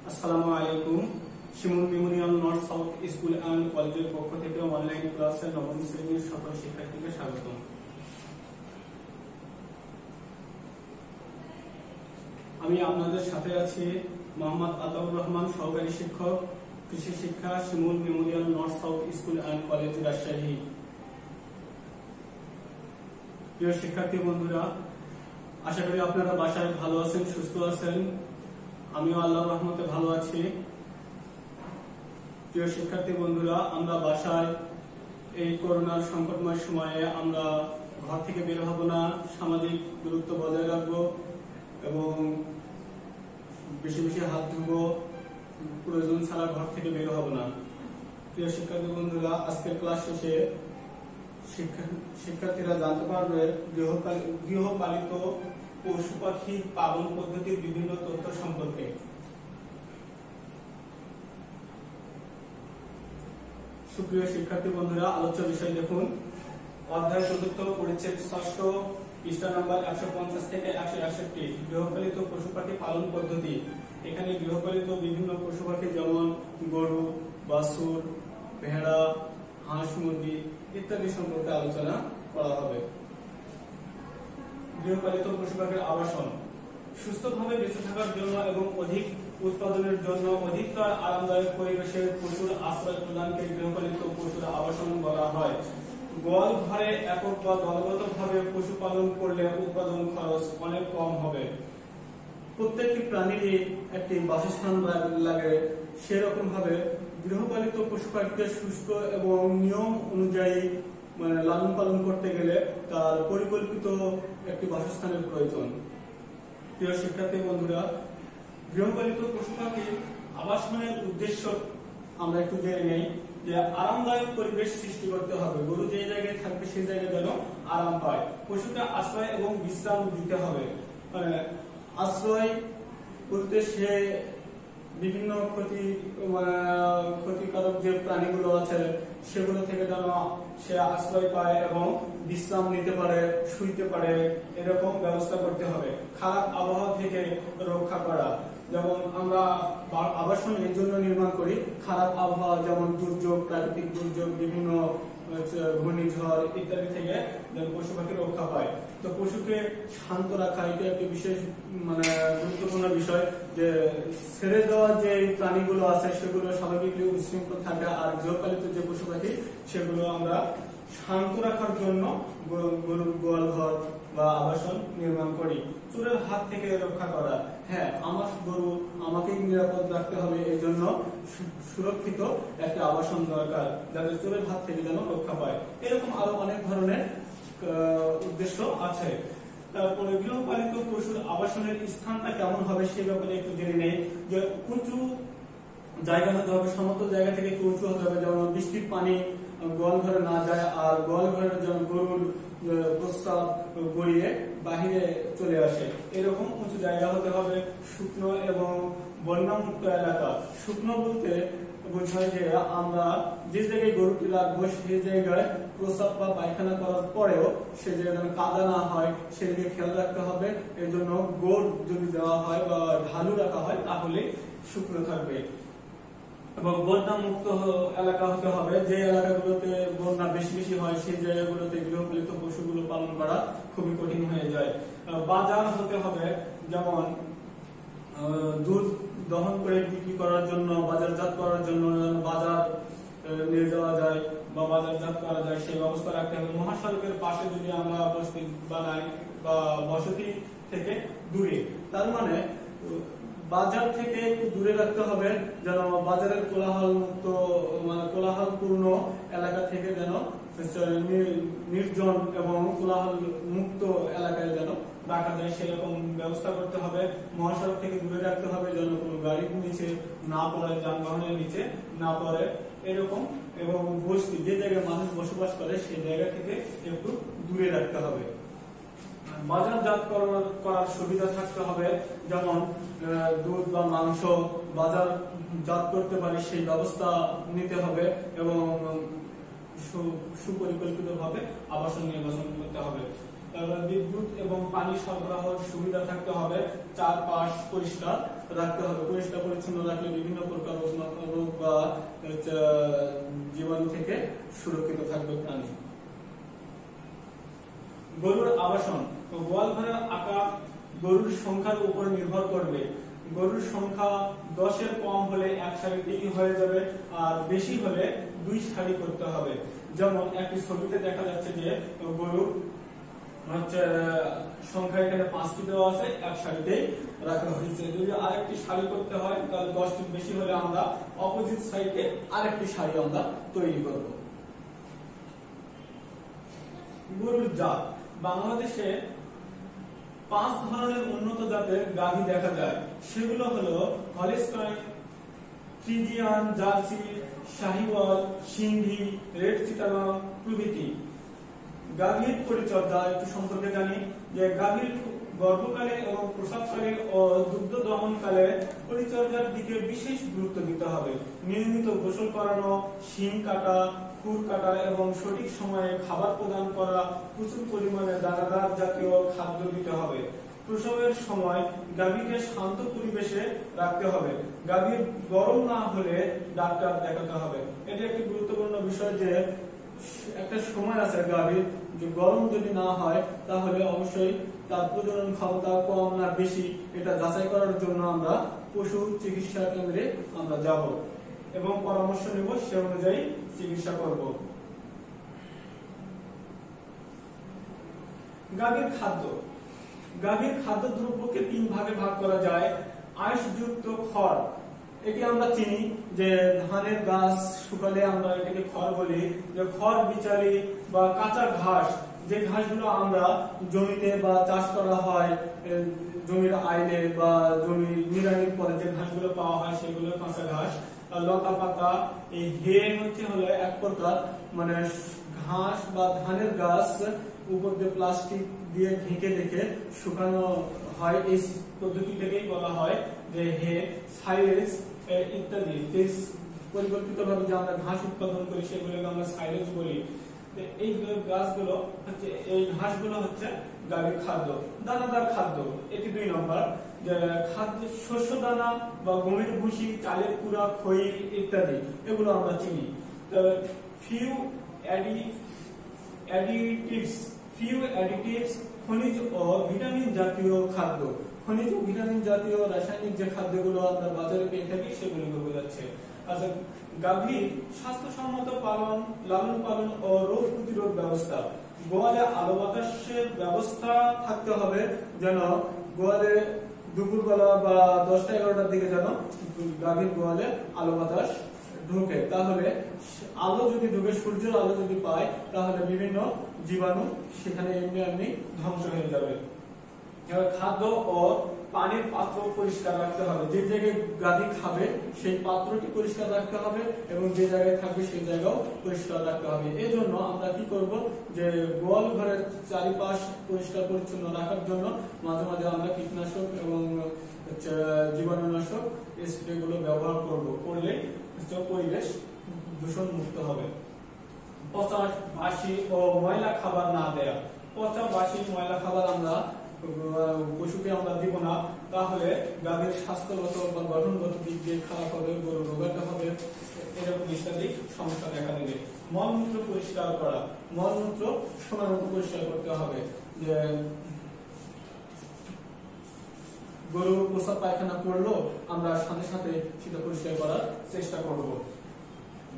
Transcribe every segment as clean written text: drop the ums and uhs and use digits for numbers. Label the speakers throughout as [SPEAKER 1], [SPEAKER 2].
[SPEAKER 1] আসসালামু আলাইকুম। Shimul memorial north south school and কলেজের পক্ষ থেকে অনলাইন ক্লাসে নবম শ্রেণীর সকল শিক্ষার্থীকে স্বাগতম। আমি আপনাদের সাথে আছি মোহাম্মদ আতাউর রহমান, সহকারী শিক্ষক, কৃষি শিক্ষা, Shimul memorial north south school and college, Rajshahi. প্রিয় শিক্ষার্থী বন্ধুরা, আশা করি আপনারা বাসায় ভালো আছেন, সুস্থ আছেন। আমিও আল্লাহর রহমতে ভালো আছি। প্রিয় শিক্ষার্থী বন্ধুরা, আমরা বাসায় এই করোনার সংকটময় সময়ে আমরা ঘর থেকে বের হব না, সামাজিক দূরত্ব বজায় রাখবো এবং বেশি বেশি হাত ধুবো, প্রয়োজন ছাড়া ঘর থেকে বের হব না। প্রিয় শিক্ষার্থী বন্ধুরা, আজকের ক্লাস শেষে শিক্ষার্থীরা জানতে পারবে গৃহপালিত পশু পাখি পালন পদ্ধতির বিভিন্ন তথ্য সম্পর্কে। সুপ্রিয় শিক্ষার্থী বন্ধুরা, আলোচ্য বিষয় দেখুন। অধ্যায় ৪ পরিচ্ছেদ ৬ পৃষ্ঠা নাম্বার ১৫০ থেকে ১৬১, গৃহপালিত পশু পাখি পালন পদ্ধতি। এখানে গৃহপালিত বিভিন্ন পশু পাখি যেমন গরু, বাছুর, ভেড়া, হাঁস, মুরগি ইত্যাদি সম্পর্কে আলোচনা করা হবে। গৃহপালিত পশু পাখির আবাসন। সুস্থভাবে বেঁচে থাকার জন্য এবং অধিক উৎপাদনের জন্য অধিকতর আরামদায়ক পরিবেশে পশুর আশ্রয় প্রদানকে গৃহপালিত পশুর আবাসন বলা হয়। গোয়াল ঘরে একক বা দলগতভাবে পশুপালন করলে উৎপাদন খরচ অনেক কম হবে। প্রত্যেকটি প্রাণীরই একটি বাসস্থান লাগে, সেরকম ভাবে গৃহপালিত পশু পাখিকে সুস্থ এবং নিয়ম অনুযায়ী লালন পালন করতে গেলে তার পরিকল্পিত একটি বাসস্থানের প্রয়োজন। প্রিয় শিক্ষার্থী বন্ধুরা, গৃহপালিত পশু পাখির আবাসনের উদ্দেশ্য আমরা একটু জেনে নেই। যে আরামদায়ক পরিবেশ সৃষ্টি করতে হবে। গরু যে জায়গায় থাকবে সেই জায়গায় যেন আরাম পায়। পশুকে আশ্রয় এবং বিশ্রাম দিতে হবে। আশ্রয় বলতে সে বিভিন্ন ক্ষতিকারক যে প্রাণীগুলো আছে সেগুলো থেকে যেন সে আশ্রয় পায় এবং বিশ্রাম নিতে পারে, শুইতে পারে, এরকম ব্যবস্থা করতে হবে। খারাপ আবহাওয়া থেকে রক্ষা করা, যেমন আমরা আবাসন এর জন্য নির্মাণ করি, খারাপ আবহাওয়া যেমন দুর্যোগ, প্রাকৃতিক দুর্যোগ, বিভিন্ন ঘূর্ণিঝড় ইত্যাদি থেকে পশু পাখি রক্ষা পায়। তো পশুকে শান্ত রাখা এটা একটি বিশেষ গুরুত্বপূর্ণ বিষয়। যে ছেড়ে দেওয়া যে প্রাণীগুলো আছে সেগুলো স্বাভাবিকভাবে উচ্ছৃঙ্খল থাকে, আর গৃহপালিত যে পশু পাখি সেগুলো আমরা শান্ত রাখার জন্য গরুর গোয়াল ঘর বা আবাসন নির্মাণ করি। চোরের হাত থেকে রক্ষা করা, হ্যাঁ, আমার গরু আমাকে নিরাপদ রাখতে হবে, এই জন্য সুরক্ষিত একটা আবাসন দরকার, যাতে চোরের হাত থেকে যেন রক্ষা পায়। এরকম আরো অনেক ধরনের উদ্দেশ্য আছে। তারপরে গৃহপালিত পশুর আবাসনের স্থানটা কেমন হবে সে ব্যাপারে একটু জেনে নেই। যে উঁচু জায়গা হতে হবে, সমতল জায়গা থেকে একটু উঁচু হতে হবে, যেমন বৃষ্টির পানি গোয়াল ঘরে না যায়, আর গোয়াল ঘরের যেন গরুর প্রস্রাব গড়িয়ে বাহিরে চলে আসে, এরকম উঁচু জায়গা হতে হবে। শুকনো এবং বন্যামুক্ত এলাকা। শুকনো বলতে বোঝায় যে আমরা যে জায়গায় গরুটি রাখবো সেই জায়গায় প্রস্রাব বা পায়খানা করার পরেও সে জায়গায় যেন কাদা না হয় সেদিকে খেয়াল রাখতে হবে। এর জন্য গোড় যদি দেওয়া হয় বা ঢালু রাখা হয় তাহলে শুকনো থাকবে। এবং বন্যা মুক্ত এলাকা হতে হবে। যে এলাকাগুলোতে বন্যা বেশি বেশি হয় সেই জায়গাগুলোতে গৃহপালিত পশুগুলো পালন করা খুবই কঠিন হয়ে যায়। বাজার হতে হবে, যেমন দুধ দহন করে বিক্রি করার জন্য, বাজারজাত করার জন্য বাজার নিয়ে যাওয়া যায় বা বাজারজাত করা যায় সেই ব্যবস্থা রাখতে হবে। মহাসড়কের পাশে যদি আমরা বসতি বানাই বা বসতি থেকে দূরে, তার মানে বাজার থেকে একটু দূরে রাখতে হবে, যেন বাজারের কোলাহল মুক্ত কোলাহলপূর্ণ এলাকা থেকে যেন নির্জন এবং কোলাহল মুক্ত এলাকায় যেন রাখা যায় সেরকম ব্যবস্থা করতে হবে। মহাসড়ক থেকে দূরে রাখতে হবে, যেন কোনো গাড়ির নিচে না পড়ে, যানবাহনের নিচে না পড়ে, এরকম। এবং বস্তি যে জায়গায় মানুষ বসবাস করে সেই জায়গা থেকে একটু দূরে রাখতে হবে। বাজারজাত করার সুবিধা থাকতে হবে, যেমন দুধ বা মাংস বাজারজাত করতে পারে সেই ব্যবস্থা নিতে হবে এবং সুপরিকল্পিতভাবে আবাসন নির্বাচন করতে হবে। বিদ্যুৎ এবং পানি সরবরাহের সুবিধা থাকতে হবে, চারপাশ পরিষ্কার রাখতে হবে। পরিষ্কার পরিচ্ছন্ন রাখলে বিভিন্ন প্রকার রোগ বা জীবাণু থেকে সুরক্ষিত থাকবে প্রাণী। গরুর আবাসন, গোয়াল ঘরের আকার গরুর সংখ্যার উপর নির্ভর করবে। গরুর সংখ্যা 10-এর কম হলে এক সারিতেই হয়ে যাবে, আর বেশি হলে 2 সারি করতে হবে। যেমন একটি ছবিতে দেখা যাচ্ছে যে গরুর সংখ্যা এখানে 5টি দেওয়া আছে, এক সারিতেই রাখা হয়েছে। যদি আরেকটি সারি করতে হয় তাহলে 10টি বেশি হলে আমরা অপোজিট সাইডে আরেকটি সারি আমরা তৈরি করব। গরুর জাত, বাংলাদেশে 5 ধরনের উন্নত জাতের গাভী দেখা যায়। সেগুলো হলো Holstein, Friesian, jersey, Sahiwal, Sindhi, red Chittagong প্রভৃতি। গাভীর পরিচর্যা একটু সম্পর্কে জানি যে গাভীর গর্ভকালে এবং প্রসবকালে ও দুগ্ধ দহনকালে পরিচর্যার দিকে বিশেষ গুরুত্ব দিতে হবে। নিয়মিত গোসল করানো, শিং কাটা, খুর কাটা এবং সঠিক সময়ে খাবার প্রদান করা, প্রচুর পরিমাণে দানাদার জাতীয় খাদ্য দিতে হবে। প্রসবের সময় গাভীকে শান্ত পরিবেশে রাখতে হবে। গাভীর গরম না হলে ডাক্তার দেখাতে হবে। এটা একটি গুরুত্বপূর্ণ বিষয় যে একটা সময় আছে গাভীর যে গরম যদি না হয় তাহলে অবশ্যই তার প্রজনন ক্ষমতা কম না বেশি এটা যাচাই করার জন্য আমরা পশু চিকিৎসা কেন্দ্রে আমরা যাব এবং পরামর্শ নেব, সে অনুযায়ী চিকিৎসা করব। গাভীর খাদ্য, গাভীর খাদ্যদ্রব্যকে 3 ভাগে ভাগ করা যায়। আঁশযুক্ত খড়, এটি আমরা চিনি যে ধানের গাছ শুকালে আমরা এটাকে খড় বলি। যে খড় বিচালি বা কাঁচা ঘাস, যে ঘাসগুলো আমরা জমিতে বা চাষ করা হয় জমির আইলে বা জমি নিড়ানির পরে যে ঘাসগুলো পাওয়া হয় সেগুলো কাঁচা ঘাস। লতা পাতা, এই হে হলো এক প্রকার মানে ঘাস বা ধানের গাছ উপর দিয়ে প্লাস্টিক দিয়ে ঢেকে রেখে শুকানো হয়। এই পদ্ধতিটাকেই বলা হয় যে হে, সাইলেজ ইত্যাদি। যে পরিকল্পিতভাবে যে আমরা ঘাস উৎপাদন করি সেগুলোকে আমরা সাইলেজ বলি। এই গাছগুলো হচ্ছে, এই ঘাসগুলো হচ্ছে গাভীর খাদ্য। দানাদার খাদ্য, এটি 2 নম্বর। যে খাদ্য শস্য দানা বা গমের ভুসি, চালের কুড়া, খই ইত্যাদি এগুলো আমরা চিনি। ফিউ অ্যাডিটিভস খনিজ ও ভিটামিন জাতীয় খাদ্য। খনিজ ও ভিটামিন জাতীয় রাসায়নিক যে খাদ্যগুলো আমরা বাজারে পেয়ে থাকি সেগুলোকে বোঝাচ্ছে। আচ্ছা, গাভীর স্বাস্থ্যসম্মত লালন পালন ও রোগ প্রতিরোধ ব্যবস্থা। গোয়ালে আলো বাতাসের ব্যবস্থা থাকতে হবে, যেন গোয়ালে দুপুরবেলা বা 10টা-11টার দিকে যেন গাভীর গোয়ালে আলো বাতাস ঢোকে। তাহলে আলো যদি ঢোকে, সূর্যের আলো যদি পায় তাহলে বিভিন্ন জীবাণু সেখানে এমনি ধ্বংস হয়ে যাবে। খাদ্য ও পানির পাত্র পরিষ্কার রাখতে হবে। যে জায়গায় গাভী খাবে সেই পাত্রটি পরিষ্কার রাখতে হবে এবং যে জায়গায় থাকবে সেই জায়গাও পরিষ্কার রাখতে হবে। এই জন্য আমরা কি করব যে গোয়াল ঘরের চারিপাশ পরিষ্কার পরিচ্ছন্ন রাখার জন্য মাঝে মাঝে আমরা কীটনাশক এবং জীবাণুনাশক স্প্রে গুলো ব্যবহার করব। করলে পরিবেশ দূষণ মুক্ত হবে। পচা, বাসি ও ময়লা খাবার না দেয়া। পচা, বাসি, ময়লা খাবার আমরা পশুকে আমরা দিব না, তাহলে গাভীর স্বাস্থ্যগত বা গঠনগত দিক দিয়ে খারাপ হবে, গরু রোগাতে হবে, এরকম ইত্যাদি সমস্যা দেখা দেবে। মলমূত্র পরিষ্কার করা, মলমূত্র সময় মতো পরিষ্কার করতে হবে। যে গরু প্রস্রাব পায়খানা করলো আমরা সাথে সাথে সেটা পরিষ্কার করার চেষ্টা করব।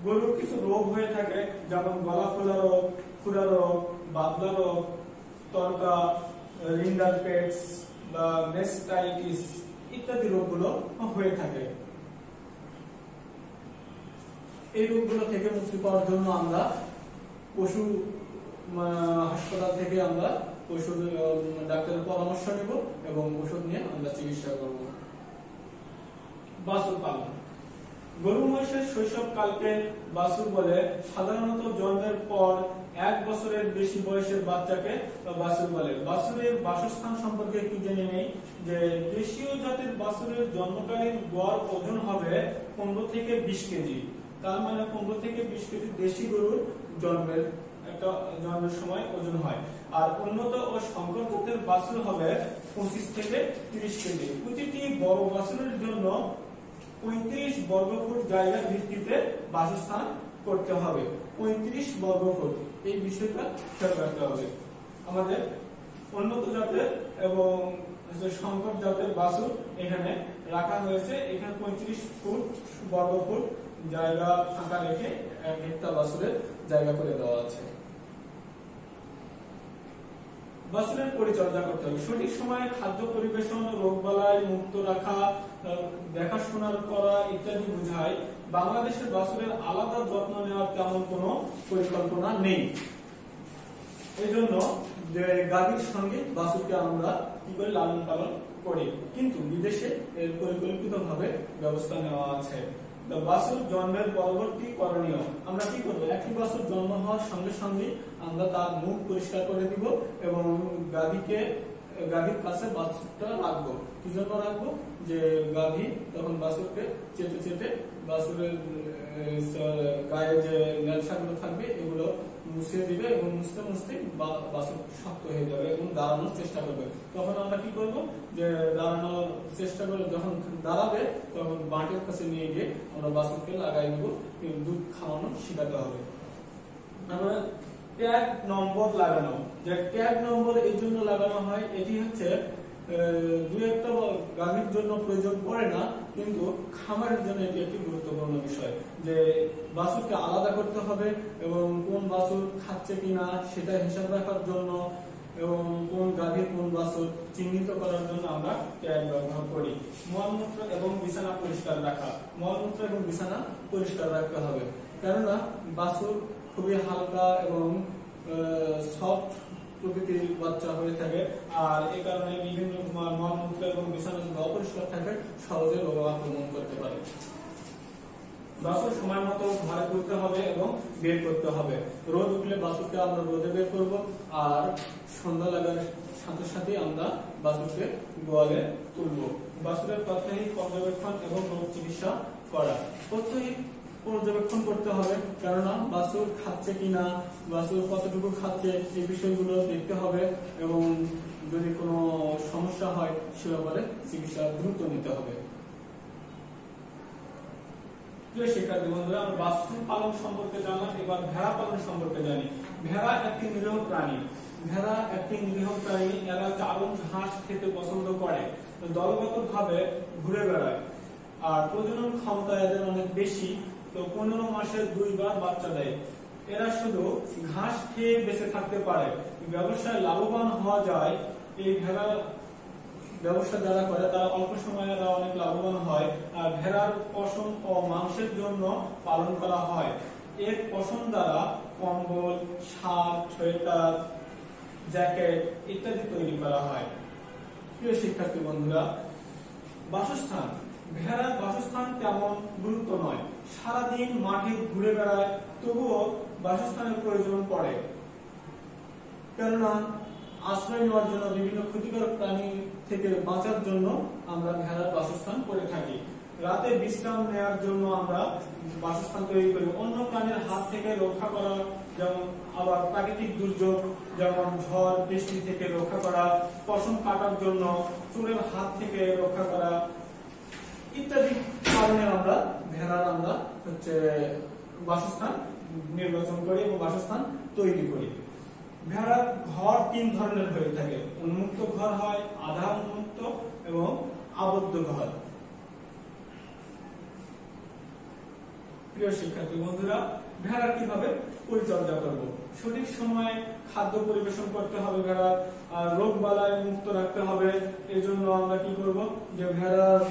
[SPEAKER 1] গরুর কিছু রোগ হয়ে থাকে, যেমন গলা ফোলা রোগ, খুরা রোগ, বাদলা রোগ, তরকা, রিন্ডাল পেটস বা মেস্টাইটিস ইত্যাদি রোগগুলো হয়ে থাকে। এই রোগগুলো থেকে মুক্তি পাওয়ার জন্য আমরা পশু হাসপাতাল থেকে আমরা পশু ডাক্তারের পরামর্শ নেব এবং ওষুধ নিয়ে আমরা চিকিৎসা করব। বাছুর পালন। গরু মহিষের শৈশবকালকে বাছুর বলে। সাধারণত জন্মের পর 1 বছরের বেশি বয়সের বাচ্চাকে বাছুর বলে। বাছুরের বাসস্থান সম্পর্কে একটু জেনে নেই যে দেশীয় জাতের বাছুরের জন্মকালীন গড় ওজন হবে 15 থেকে 20 কেজি। তার মানে 15 থেকে 20 কেজি দেশি গরুর জন্মের একটা জন্মের সময় ওজন হয়। আর উন্নত ও সংকর জাতের বাছুর হবে 25 থেকে 30 কেজি। প্রতিটি বড় বাছুরের জন্য 35 বর্গফুট জায়গার ভিত্তিতে বাসস্থান করতে হবে। 35 বর্গফুট, এই বিষয়টা খেয়াল রাখতে হবে। আমাদের উন্নত জাতের এবং সংকর জাতের বাছুর এখানে রাখা হয়েছে। এখানে 35 ফুট বর্গফুট জায়গা ফাঁকা রেখে একটা বাছুরের জায়গা করে দেওয়া আছে। বাছুরের পরিচর্যা করতে হবে, সঠিক সময়ে খাদ্য পরিবেশন, রোগবালাই মুক্ত রাখা, দেখাশোনা করা ইত্যাদি বোঝায়। বাংলাদেশের বাছুরের আলাদা যত্ন নেওয়ার তেমন কোনো পরিকল্পনা নেই। এই জন্য গাভীর সঙ্গে বাছুরকে আমরা কি করে লালন পালন করি, কিন্তু বিদেশে এর পরিকল্পিতভাবে ব্যবস্থা নেওয়া আছে। বাছুর জন্মের পরবর্তী করণীয়, আমরা কি করবো, একটি বাছুর জন্ম হওয়ার সঙ্গে সঙ্গে আমরা তার মুখ পরিষ্কার করে দিব এবং গাভীর কাছে বাছুরটা রাখবো। কি জন্য রাখবো, যে গাভী তখন বাছুরকে চেটে চেটে বাছুরের গায়ে যে নেলসাগুলো থাকবে এগুলো মুছিয়ে দিবে এবং মুছতে মুছতে বাছুর শক্ত হয়ে যাবে এবং দাঁড়ানোর চেষ্টা করবে। তখন আমরা কি করব, যে দাঁড়ানোর চেষ্টা করে যখন দাঁড়াবে তখন বাঁটের কাছে নিয়ে গিয়ে আমরা বাছুরকে লাগাই দেবো, দুধ খাওয়ানো শেখাতে হবে। আমরা ট্যাগ নম্বর লাগানো, যে ট্যাগ নম্বর এই জন্য লাগানো হয়, এটি হচ্ছে দুই একটা গাভীর জন্য প্রয়োজন পড়ে না, কিন্তু খামারের জন্য এটি একটি গুরুত্বপূর্ণ বিষয়, যে বাছুরকে আলাদা করতে হবে এবং কোন বাছুর খাচ্ছে কিনা সেটা হিসাব রাখার জন্য এবং কোন গাভীর কোন বাছুর চিহ্নিত করার জন্য আমরা ট্যাগ ব্যবহার করি। মলমূত্র এবং বিছানা পরিষ্কার রাখা, মলমূত্র এবং বিছানা পরিষ্কার রাখতে হবে, কেননা বাছুর খুবই হালকা এবং সফট প্রকৃতির বাচ্চা হয়ে থাকে। আর এই কারণে বিভিন্ন মলমূত্র এবং বিছানা যদি অপরিষ্কার থাকে সহজে রোগ আক্রমণ করতে পারে। বাছুর সময় মতো ঘরে তুলতে হবে এবং বের করতে হবে। রোদ উঠলে বাছুরকে আমরা রোদে বের করব, আর সন্ধ্যা লাগার সাথে সাথে আমরা বাছুরকে গোয়ালে তুলবো। বাছুরের প্রাত্যহিক পর্যবেক্ষণ এবং রোগ চিকিৎসা করা, প্রাত্যহিক পর্যবেক্ষণ করতে হবে, কেননা বাছুর খাচ্ছে কিনা, বাছুর কতটুকু খাচ্ছে এই বিষয়গুলো দেখতে হবে এবং যদি কোনো সমস্যা হয় সে ব্যাপারে চিকিৎসা দ্রুত নিতে হবে। প্রিয় শিক্ষার্থী বন্ধুরা, আমরা বাছুর পালন সম্পর্কে জানলাম, এবার ভেড়া পালন সম্পর্কে জানি। ভেড়া একটি নিরীহ প্রাণী। এরা চারণ ঘাস খেতে পছন্দ করে, দলগতভাবে ঘুরে বেড়ায়, আর প্রজনন ক্ষমতা এদের অনেক বেশি। তো 15 মাসে 2 বার বাচ্চা দেয়। এরা শুধু ঘাস খেয়ে বেঁচে থাকতে পারে, ব্যবসায় লাভবান হওয়া যায়। এই ভেড়া ব্যবসা যারা করে তারা অল্প সময়ে অনেক লাভবান হয়। আর ভেড়ার পশম ও মাংসের জন্য পালন করা হয়। এর পশম দ্বারা কম্বল, শাল, সোয়েটার, জ্যাকেট ইত্যাদি তৈরি করা হয়। প্রিয় শিক্ষার্থী বন্ধুরা, বাসস্থান, ভেড়ার বাসস্থান তেমন গুরুত্ব নয়, সারাদিন মাঠে ঘুরে বেড়ায়, তবুও বাসস্থানের প্রয়োজন পড়ে, কেননা আশ্রয় নেওয়ার জন্য বিভিন্ন ক্ষতিকর প্রাণী থেকে বাঁচার জন্য আমরা ভেড়ার বাসস্থান করে থাকি। রাতে বিশ্রাম নেওয়ার জন্য আমরা বাসস্থান তৈরি করি। অন্য প্রাণীর হাত থেকে রক্ষা করা, যেমন আবার প্রাকৃতিক দুর্যোগ যেমন ঝড় বৃষ্টি থেকে রক্ষা করা, পশম কাটার জন্য, চোরের হাত থেকে রক্ষা করা ইত্যাদি কারণে আমরা ভেড়ার বাসস্থান নির্বাচন করি এবং বাসস্থান তৈরি করি। ভেড়ার ঘর 3 ধরনের হয়ে থাকে, উন্মুক্ত ঘর হয়, আধা উন্মুক্ত এবং আবদ্ধ ঘর। প্রিয় শিক্ষার্থী বন্ধুরা, ভেড়া কিভাবে পরিচর্যা করব? সঠিক সময়ে খাদ্য পরিবেশন করতে হবে, ভেড়া রোগ বালাই মুক্ত রাখতে হবে। এই জন্য আমরা কি করব, যে ভেড়ার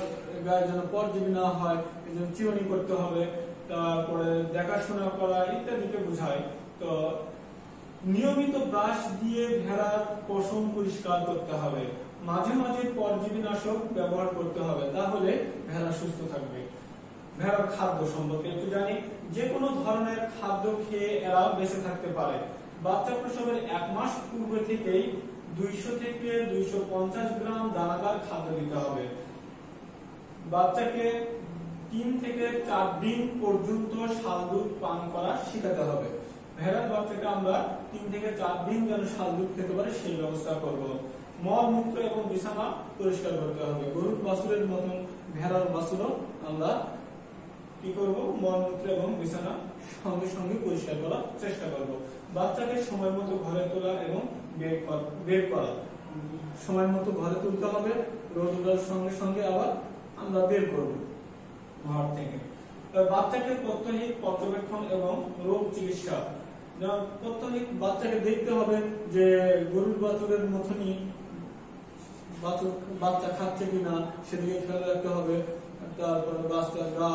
[SPEAKER 1] গায়ে যেন পরজীবী না হয় এই জন্য চিরুনি করতে হবে, তারপরে দেখাশোনা করা ইত্যাদিকে বোঝায়। তো নিয়মিত ব্রাশ দিয়ে ভেড়ার পশম পরিষ্কার করতে হবে, মাঝে মাঝে পরজীবী নাশক ব্যবহার করতে হবে, তাহলে ভেড়া সুস্থ থাকবে। ভেড়ার খাদ্য সম্পর্কে একটু জানি। যে কোনো ধরনের খাদ্য খেয়ে এরা বেঁচে থাকতে পারে। বাচ্চা প্রসবের 1 মাস পূর্বে থেকেই 200 থেকে 250 গ্রাম দানাদার খাদ্য দিতে হবে। বাচ্চাকে 3 থেকে 4 দিন পর্যন্ত শাল দুধ পান করা শেখাতে হবে। ভেড়ার বাচ্চাকে আমরা 3 থেকে 4 দিন যেন শাল দুধ খেতে পারে সেই ব্যবস্থা করব। মল মূত্র এবং বিছানা পরিষ্কার করতে হবে। গরুর বাছুরের মতন ভেড়ার বাছুরও আমরা কি করব, মল মূত্র এবং বিছানা সঙ্গে সঙ্গে পরিষ্কার করার চেষ্টা করব। বাচ্চাকে সময় মতো ঘরে তোলা এবং বের করা, সময় মতো ঘরে তুলতে হবে, রোদ ওঠার সঙ্গে সঙ্গে আবার আমরা বের করব ঘর থেকে। বাচ্চাকে প্রাত্যহিক পর্যবেক্ষণ এবং রোগ চিকিৎসা, প্রাত্যহিক বাচ্চাকে দেখতে হবে যে গরুর বাছুরের মতনই বাচ্চা খাচ্ছে কিনা সেদিকে খেয়াল রাখতে হবে। তারপরে বাচ্চার গা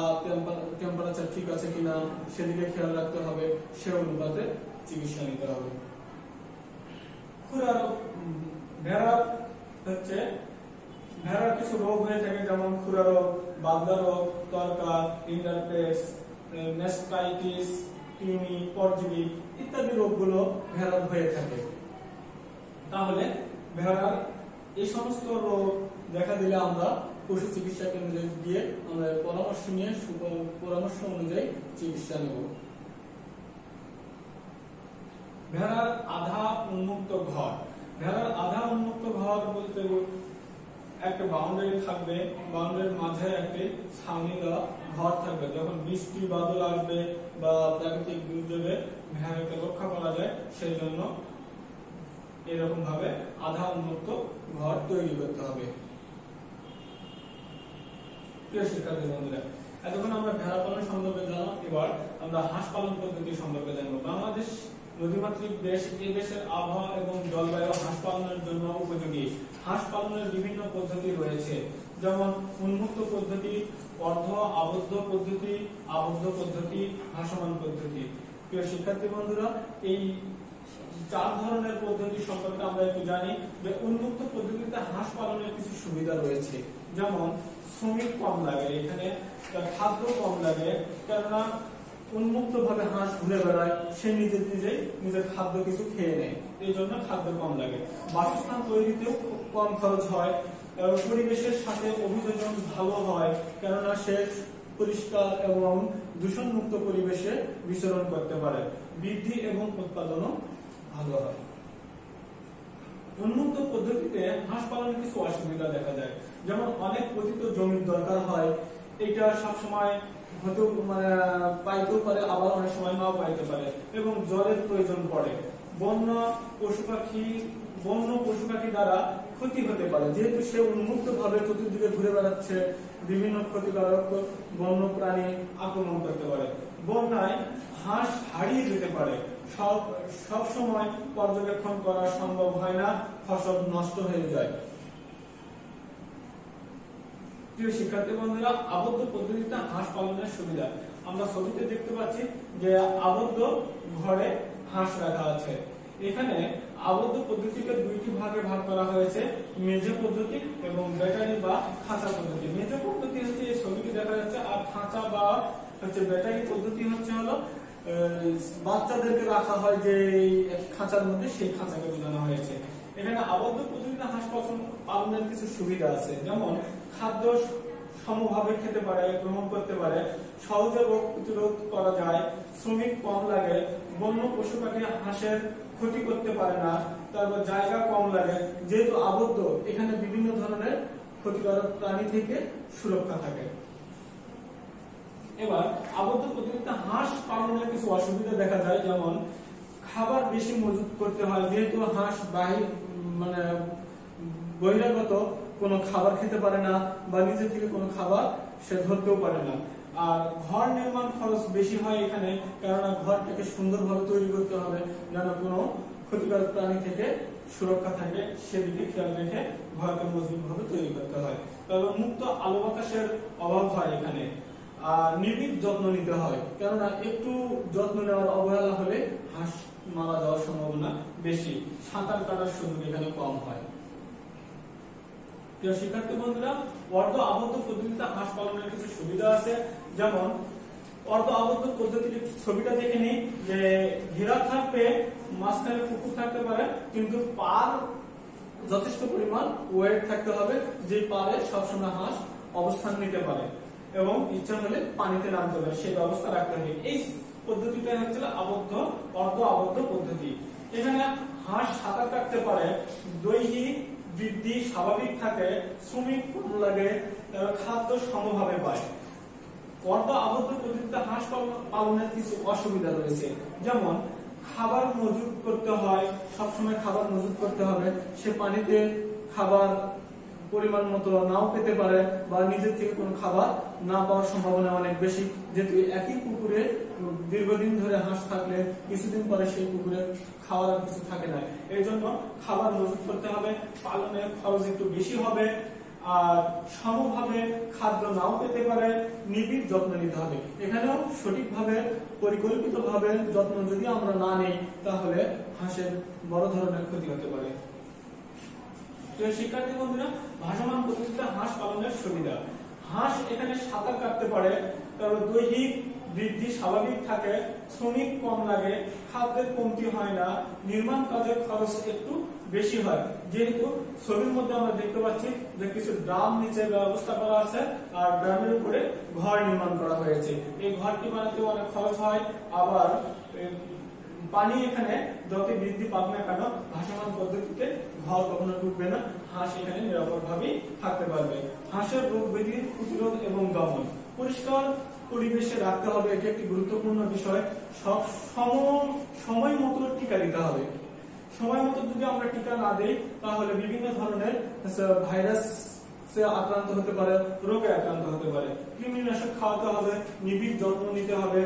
[SPEAKER 1] টেম্পারেচার ঠিক আছে কিনা সেদিকে খেয়াল রাখতে হবে, সে অনুপাতে চিকিৎসা নিতে হবে। খুরা রোগ, ভেড়ার কিছু রোগ হয়ে থাকে, যেমন খুরা রোগ, বাগদা রোগ, তরকা, ইন্টারপেক্স, মেস্টাইটিস, কৃমি, পরজীবী ইত্যাদি রোগগুলো ভেড়ার হয়ে থাকে। তাহলে ভেড়ার এই সমস্ত রোগ দেখা দিলে আমরা পশু চিকিৎসা কেন্দ্রে গিয়ে আমরা পরামর্শ অনুযায়ী চিকিৎসা নেব। ভেড়ার আধা উন্মুক্ত ঘর, ভেড়ার আধা উন্মুক্ত ঘর বলতে একটা বাউন্ডারি থাকবে, বাউন্ডারির মাঝে একটি ছাউনি দেওয়া ঘর থাকবে। যখন বৃষ্টি বাদল আসবে বা প্রাকৃতিক দুর্যোগে ভেড়াকে রক্ষা করা যায় সেই জন্য এরকম ভাবে আধা উন্মুক্ত ঘর তৈরি করতে হবে। প্রিয় শিক্ষার্থী বন্ধুরা, এতক্ষণ আমরা ভেড়া পালন সম্পর্কে জানলাম, এবার আমরা হাঁস পালন পদ্ধতি সম্পর্কে জানবো। বাংলাদেশ নদীমাতৃক দেশ, এই দেশের আবহাওয়া এবং জলবায়ু হাঁস পালনের জন্য উপযোগী। হাঁস পালনের বিভিন্ন পদ্ধতি রয়েছে, যেমন উন্মুক্ত পদ্ধতি, অর্ধ আবদ্ধ পদ্ধতি, আবদ্ধ পদ্ধতি, ভাসমান পদ্ধতি। প্রিয় শিক্ষার্থী বন্ধুরা, এই 4 ধরনের পদ্ধতি সম্পর্কে আমরা একটু জানি। যে উন্মুক্ত পদ্ধতিতে হাঁস পালনের কিছু সুবিধা রয়েছে, যেমন শ্রমিক কম লাগে, এখানে খাদ্য কম লাগে, কেননা উন্মুক্ত ভাবে হাঁস ঘুরে বেড়ায়, সে নিজের খাদ্য কিছু খেয়ে নেয়, এই জন্য খাদ্য কম লাগে। বাসস্থান তৈরিতেও কম খরচ হয়, পরিবেশের সাথে অভিযোজন ভালো হয়, কেননা সে পরিষ্কার এবং দূষণমুক্ত পরিবেশে বিচরণ করতে পারে, বৃদ্ধি এবং উৎপাদনও ভালো হয়। উন্মুক্ত পদ্ধতিতে হাঁস পালনের কিছু অসুবিধা দেখা যায়, যেমন অনেক পতিত জমির দরকার হয়, এটা সবসময় হয়তো পাইতেও পারে, আবার অনেক সময় নাও পাইতে পারে, এবং জলের প্রয়োজন পড়ে। বন্য পশু পাখি দ্বারা ক্ষতি হতে পারে, যেহেতু সে উন্মুক্ত ভাবে চতুর্দিকে ঘুরে বেড়াচ্ছে, বিভিন্ন ক্ষতিকারক বন্য প্রাণী আক্রমণ করতে পারে। বন্যায় হাঁস হারিয়ে যেতে পারে, সব সময় পর্যবেক্ষণ করা সম্ভব হয় না, ফসল নষ্ট হয়ে যায়। প্রিয় শিক্ষার্থী বন্ধুরা, আবদ্ধ পদ্ধতিতে হাঁস পালনের সুবিধা আমরা ছবিতে দেখতে পাচ্ছি যে আবদ্ধ ঘরে হাঁস রাখা আছে। এখানে আবদ্ধ পদ্ধতিকে 2টি ভাগে ভাগ করা হয়েছে, মেঝে পদ্ধতি এবং ব্যাটারি বা খাঁচা পদ্ধতি। মেঝে পদ্ধতি হচ্ছে এই ছবিটি দেখা যাচ্ছে, আর খাঁচা বা ব্যাটারি পদ্ধতি হচ্ছে বাচ্চাদেরকে রাখা হয় যে খাঁচার মধ্যে, সেই খাঁচাকে বোঝানো হয়েছে। এখানে আবদ্ধ পদ্ধতিতে হাঁস পালনের কিছু সুবিধা আছে, যেমন খাদ্য সমভাবে খেতে পারে, গ্রহণ করতে পারে, সহজে রোগ প্রতিরোধ করা যায়, শ্রমিক কম লাগে, বন্য পশু পাখি হাঁসের ক্ষতি করতে পারে না, তারপর জায়গা কম লাগে, যেহেতু আবদ্ধ এখানে বিভিন্ন ধরনের ক্ষতিকারক প্রাণী থেকে সুরক্ষা থাকে। এবার আবদ্ধ পদ্ধতিতে হাঁস পালনের কিছু অসুবিধা দেখা যায়, যেমন খাবার বেশি মজুত করতে হয়, যেহেতু হাঁস বহিরাগত কোনো খাবার খেতে পারে না বা নিজে থেকে কোনো খাবার সে ধরতেও পারে না। আর ঘর নির্মাণ খরচ বেশি হয় এখানে, কেননা ঘরটাকে সুন্দরভাবে তৈরি করতে হবে যেন কোনো ক্ষতিকারক প্রাণী থেকে সুরক্ষা থাকে, সেদিকে খেয়াল রেখে ঘরকে মজবুতভাবে তৈরি করতে হয়। তবে মুক্ত আলো বাতাসের অভাব হয় এখানে, আর নিবিড় যত্ন নিতে হয়, কেননা একটু যত্ন নেওয়ার অবহেলা হলে হাঁস মারা যাওয়ার সম্ভাবনা বেশি, সাঁতার কাটার সুযোগ এখানে কম হয়। প্রিয় শিক্ষার্থী বন্ধুরা, অর্ধ আবদ্ধ পদ্ধতিতে হাঁস পালনের কিছু সুবিধা আছে, যেমন অর্ধ আবদ্ধ পদ্ধতির ছবিটা দেখে নিই, যে ঘেরা থাকবে, মাঝখানে পুকুর থাকতে পারে, কিন্তু পার যথেষ্ট পরিমাণ ওয়েট থাকতে হবে, যে পারে সবসময় হাঁস অবস্থান নিতে পারে এবং ইচ্ছা হলে পানিতে নামতে পারে, সেই ব্যবস্থা রাখতে হবে। এই পদ্ধতিটা হচ্ছে আবদ্ধ অর্ধ আবদ্ধ পদ্ধতি। এখানে হাঁস সাঁতার কাটতে পারে, দৈহিক বৃদ্ধি স্বাভাবিক থাকে, শ্রমিক কম লাগে, খাদ্য সমভাবে পায়। অর্ধ আবদ্ধ পদ্ধতিতে হাঁস পালনের কিছু অসুবিধা রয়েছে, যেমন খাবার মজুত করতে হয়, সবসময় খাবার মজুত করতে হবে, সে পানিতে খাবার পরিমাণ মতো নাও পেতে পারে বা নিজের থেকে কোনো খাবার না পাওয়ার সম্ভাবনা অনেক বেশি, যেহেতু একই পুকুরে দীর্ঘদিন ধরে হাঁস থাকলে কিছুদিন পরে সেই পুকুরে খাওয়ার আর কিছু থাকে না। এই জন্য খাবার মজুত করতে হবে, পালনের খরচ একটু বেশি হবে, আর সমভাবে খাদ্য নাও পেতে পারে, নিবিড় যত্ন নিতে হবে। এখানেও সঠিকভাবে পরিকল্পিতভাবে যত্ন যদি আমরা না নেই তাহলে হাঁসের বড় ধরনের ক্ষতি হতে পারে। শিক্ষার্থী বন্ধুরা, ভাসমান পদ্ধতিতে হাঁস পালনের সুবিধা। হাঁস এখানে সাঁতার কাটতে পারে, তারপর দৈহিক বৃদ্ধি স্বাভাবিক থাকে, শ্রমিক কম লাগে, খাদ্যের কমতি হয় না, নির্মাণ কাজের খরচ একটু বেশি হয়। যেহেতু ছবির মধ্যে আমরা দেখতে পাচ্ছি যে কিছু ড্রাম নিচে ব্যবস্থা করা আছে আর ড্রামের উপরে ঘর নির্মাণ করা হয়েছে। এই ঘরটি বানাতে অনেক খরচ হয়, আবার পানি এখানে যত বৃদ্ধি পাক না কেন ভাসমান পদ্ধতিতে ঘর কখনো ডুববে না, হাঁস এখানে নিরাপদভাবেই থাকতে পারবে। হাঁসের রোগ ব্যাধির প্রতিরোধ এবং দমন, পরিষ্কার পরিবেশে রাখতে হবে, এটি একটি গুরুত্বপূর্ণ বিষয়। সব সময় মতো টিকা দিতে হবে। সময় মতো যদি আমরা টিকা না দিই তাহলে বিভিন্ন ধরনের ভাইরাস আক্রান্ত হতে পারে, রোগে আক্রান্ত হতে পারে। কৃমিনাশক খাওয়াতে হবে, নিবিড় যত্ন নিতে হবে।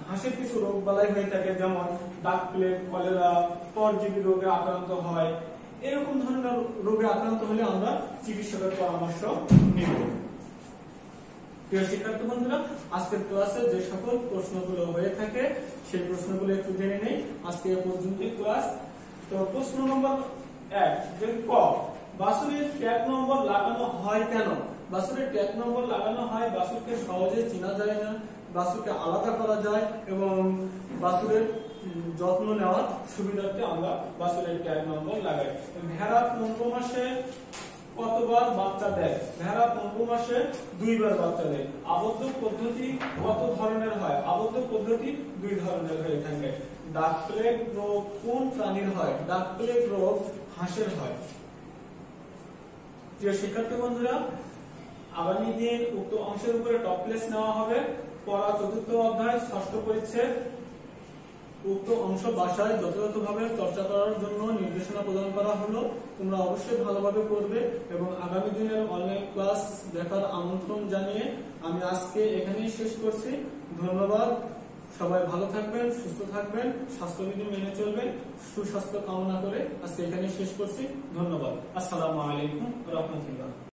[SPEAKER 1] হাঁসের কিছু রোগ বালাই হয়ে থাকে, যেমন ডাক প্লেগ, কলেরা, পরজীবী রোগে আক্রান্ত হয়। এরকম ধরনের রোগে আক্রান্ত হলে আমরা চিকিৎসকের পরামর্শ নিব। প্রিয় শিক্ষার্থী বন্ধুরা, আজকের ক্লাসে যে সকল প্রশ্নগুলো হয়ে থাকে সেই প্রশ্নগুলো একটু জেনে নেই। আজকে এ পর্যন্তই ক্লাস। তো প্রশ্ন নম্বর 1, যে ক, বাছুরের ট্যাগ নম্বর লাগানো হয় কেন? বাছুরের ট্যাগ নম্বর লাগানো হয় বাছুরকে সহজে চেনা যায় না, বাছুরকে আলাদা করা যায় এবং বাছুরের যত্ন নেওয়ার সুবিধার্থে আমরা বাছুরের ট্যাগ নম্বর লাগাই। ভেড়া 15 মাসে কতবার বাচ্চা দেয়? ভেড়া 15 মাসে 2 বার বাচ্চা দেয়। আবদ্ধ পদ্ধতি কত ধরনের হয়? আবদ্ধ পদ্ধতি 2 ধরনের হয়ে থাকে। ডাক প্লেগ রোগ কোন প্রাণীর হয়? ডাক প্লেগ রোগ হাঁসের হয়। প্রিয় শিক্ষার্থী বন্ধুরা, আগামী দিন উক্ত অংশের উপরে টপ ক্লাস নেওয়া হবে। পড়া 4th অধ্যায় 6ষ্ঠ পরিচ্ছেদ। উক্ত অংশ বাসায় যথাযথভাবে চর্চা করার জন্য নির্দেশনা প্রদান করা হলো। তোমরা অবশ্যই ভালোভাবে পড়বে এবং আগামী দিনের অনলাইন ক্লাস দেখার আমন্ত্রণ জানিয়ে আমি আজকে এখানেই শেষ করছি। ধন্যবাদ। সবাই ভালো থাকবেন, সুস্থ থাকবেন, স্বাস্থ্যবিধি মেনে চলবেন, সুস্বাস্থ্য কামনা করে আজকে এখানেই শেষ করছি। ধন্যবাদ। আসসালামু আলাইকুম ওয়া রাহমাতুল্লাহ।